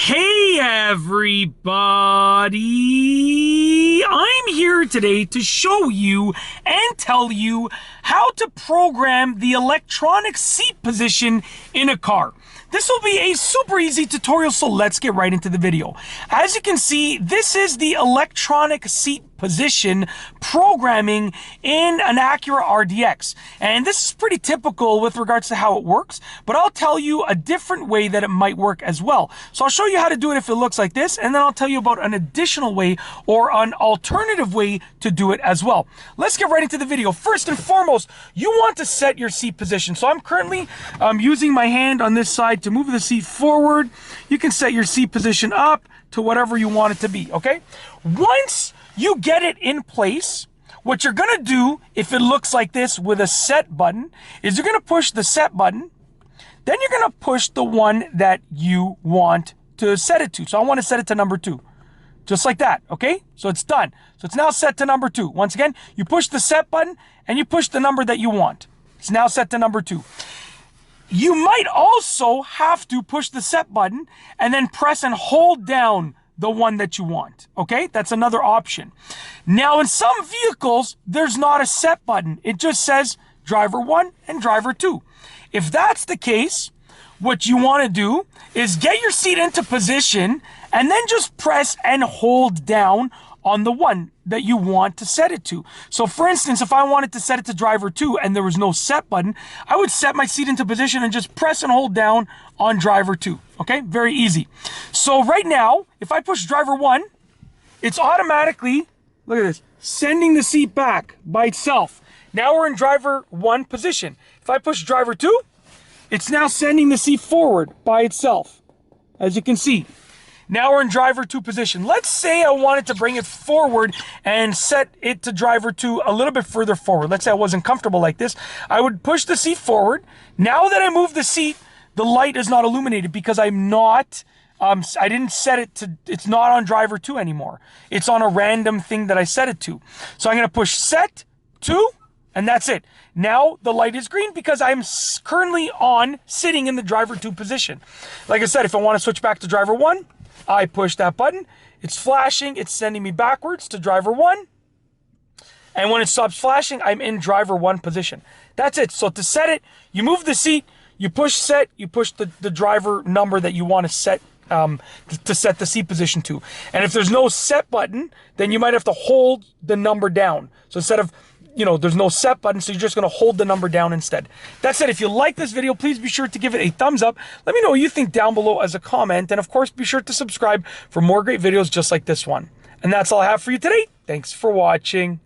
Hey everybody! I'm here today to show you and tell you how to program the electronic seat position in a car. This will be a super easy tutorial, so let's get right into the video. As you can see, this is the electronic seat position programming in an Acura RDX. And this is pretty typical with regards to how it works, but I'll tell you a different way that it might work as well. So I'll show you how to do it if it looks like this, and then I'll tell you about an additional way or an alternative way to do it as well. Let's get right into the video. First and foremost, you want to set your seat position. So I'm currently using my hand on this side to move the seat forward. You can set your seat position up to whatever you want it to be, okay? Once you get it in place, what you're gonna do, if it looks like this with a set button, is you're gonna push the set button, then you're gonna push the one that you want to set it to. So I want to set it to number 2. Just like that, okay? So it's done. So it's now set to number 2. Once again, you push the set button and you push the number that you want. It's now set to number 2. You might also have to push the set button and then press and hold down the one that you want, okay? That's another option. Now, in some vehicles, there's not a set button. It just says driver 1 and driver 2. If that's the case, what you want to do is get your seat into position and then just press and hold down on the one that you want to set it to. So for instance, if I wanted to set it to driver 2 and there was no set button, I would set my seat into position and just press and hold down on driver 2. Okay, very easy. So right now, if I push driver 1, it's automatically, look at this, sending the seat back by itself. Now we're in driver 1 position. If I push driver 2, it's now sending the seat forward by itself, as you can see. Now we're in driver 2 position. Let's say I wanted to bring it forward and set it to driver 2 a little bit further forward. Let's say I wasn't comfortable like this. I would push the seat forward. Now that I move the seat, the light is not illuminated because I'm not, I didn't set it to, it's not on driver 2 anymore. It's on a random thing that I set it to. So I'm going to push set 2, and that's it. Now the light is green because I'm currently sitting in the driver 2 position. Like I said, if I want to switch back to driver 1, I push that button, it's flashing, it's sending me backwards to driver 1. And when it stops flashing, I'm in driver 1 position. That's it. So to set it, you move the seat, you push set, you push the driver number that you want to set the seat position to. And if there's no set button, then you might have to hold the number down. So instead of, there's no set button, so you're just going to hold the number down instead. That's it. If you like this video, please be sure to give it a thumbs up. Let me know what you think down below as a comment. And of course, be sure to subscribe for more great videos just like this one. And that's all I have for you today. Thanks for watching.